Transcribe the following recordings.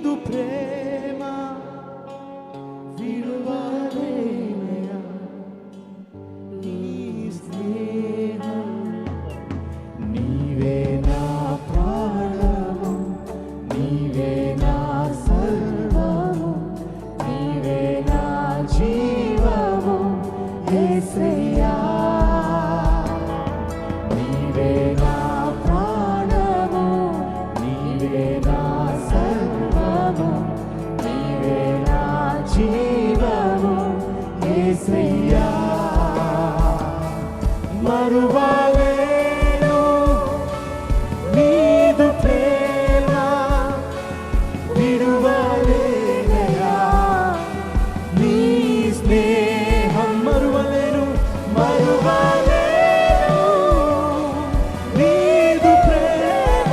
ప్రేమ విడువలేనయా, నీ స్నేహం నీవే నా ప్రాణము, నీవే నా సర్వము, నీవే నా జీవము యేసయ్యా, నీవే నా ప్రాణము, నీవే నా సర్వము, నీవే నా జీవము యేసయ్యా. మరువలేను నీదు ప్రేమ విడువలేనయా, నీ స్నేహం మరువలేను, మరువలేను నీదు ప్రేమ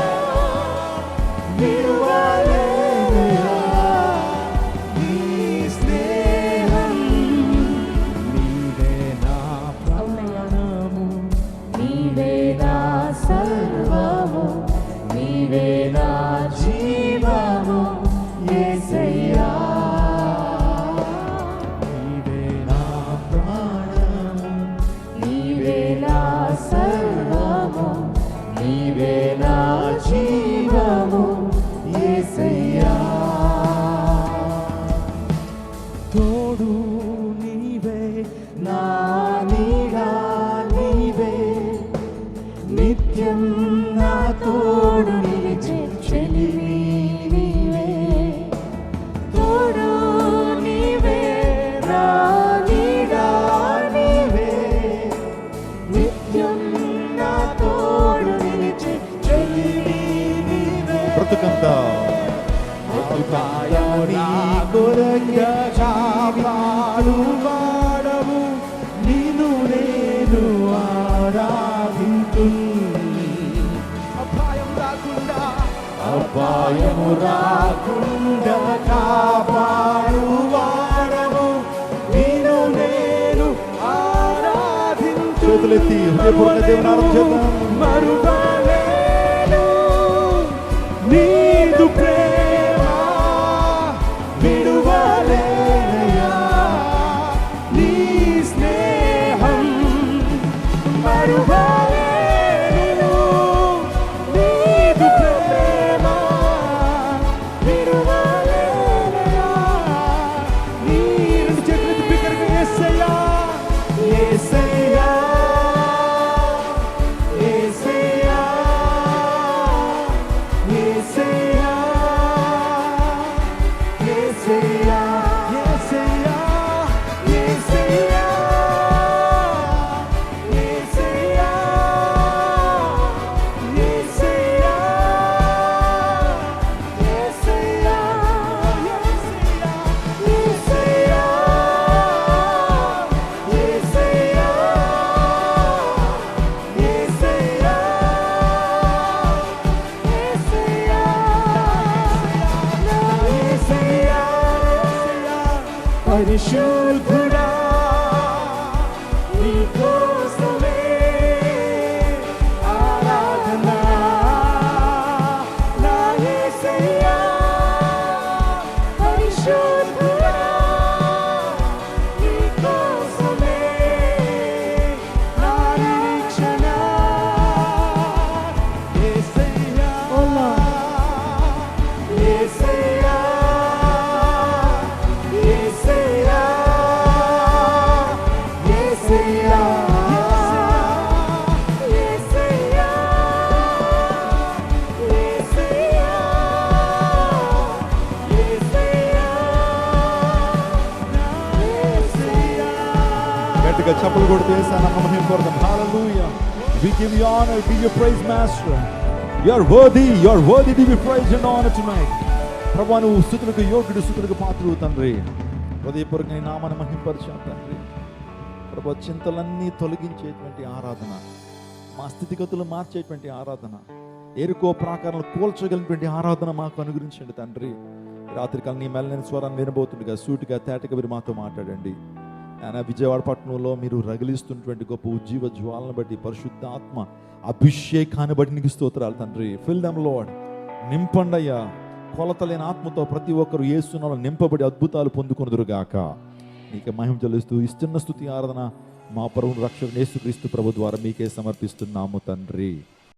విడువలేనయా, నీ స్నేహం నీవే నా ప్రాణము, నీవే నా సర్వము, నీవే నా జీవము యేసయ్యా, నీవే నా ప్రాణము, నీవే నా సర్వము, నీవే నా జీవము యేసయ్యా. తోడు నీవే, నా నీడా నీవే, నిత్యం నా తోడు నిలిచే చెలివి నీవే. తోడు నీవే, నా నీడా నీవే, నిత్యం నా తోడు నిలిచే చెలివి నీవే. బ్రతుకంతా నా కొరగా కాపాడు వాడవు, నిన్ను నేను ఆరాధింతు. అపాయము రాకుండా కాపాడు వాడవు, నిన్ను నేను ఆరాధింతు. చేతులెత్తి హృదయపూర్వక దేవునామం చేద్దాం. మరువలేను నీదు ప్రేమ విడువలేనయా, నీ స్నేహం మరువలేను నీదు ప్రేమ విడువలేనయా, నీ రెండు చేతులెత్తి బిగ్గరగా యేసయ్యా, యేసయ్యా, యేసయ్యా, యేసయ్యా, యేసయ్యా, యేసయ్యా, యేసయ్యా, యేసయ్యా, యేసయ్యా, యేసయ్యా, యేసయ్యా, యేసయ్యా, యేసయ్యా, యేసయ్యా, నా యేసయ్యా, పరిశుద్ధుడా నీ కోసమే ఆరాధన. నా యేసయ్యా, పరిశుద్ధుడా నీ కోసమే నా నిరీక్షణ. యేసయ్యా, యేసయ్యా, యేసయ్యా, యేసయ్యా, యేసయ్యా, యేసయ్యా, యేసయ్యా, నా యేసయ్యా. గట్టిగా చప్పలు కొడుతూ యేసయ్యను మహిమపడదాం. హల్లెలూయా. We give you honor, we give you praise, Master. You are worthy to be praised and honored tonight. ప్రభువా, నువ్వు స్తుతులకు యోగ్యుడు, స్తుతులకు పాత్రుడు తండ్రి. హృదయపూర్వకంగా నీ నామాన్ని మహిమపరచాం తండ్రి. ప్రభువా, చింతలన్నీ తొలగించేటువంటి ఆరాధన, మా స్థితిగతులు మార్చేటువంటి ఆరాధన, ఎరుకో ప్రాకారాలను కూల్చగలిగినటువంటి ఆరాధన మాకు అనుగ్రహించండి తండ్రి. రాత్రికాలం నీ మెల్లని స్వరాన్ని వినబోతుండగా సూటిగా తేటగా మీరు మాతో మాట్లాడండి. ఆయన విజయవాడ పట్టణంలో మీరు రగిలిస్తున్నటువంటి గొప్ప ఉజ్జీవ జ్వాలను బట్టి, పరిశుద్ధాత్మ అభిషేకాన్ని బట్టి నీకు స్తోత్రాలు తండ్రి. ఫిల్ దెమ్ లార్డ్, నింపండి అయ్యా, కొలతలేని ఆత్మతో ప్రతి ఒక్కరు యేసునామములో నింపబడి అద్భుతాలు పొందుకొనుదురుగాక. నీకే మహిమ చెల్లిస్తూ ఇస్తున్న స్తుతి ఆరాధన మా ప్రభువు రక్షకుడు యేసుక్రీస్తు ప్రభు ద్వారా మీకే సమర్పిస్తున్నాము తండ్రి.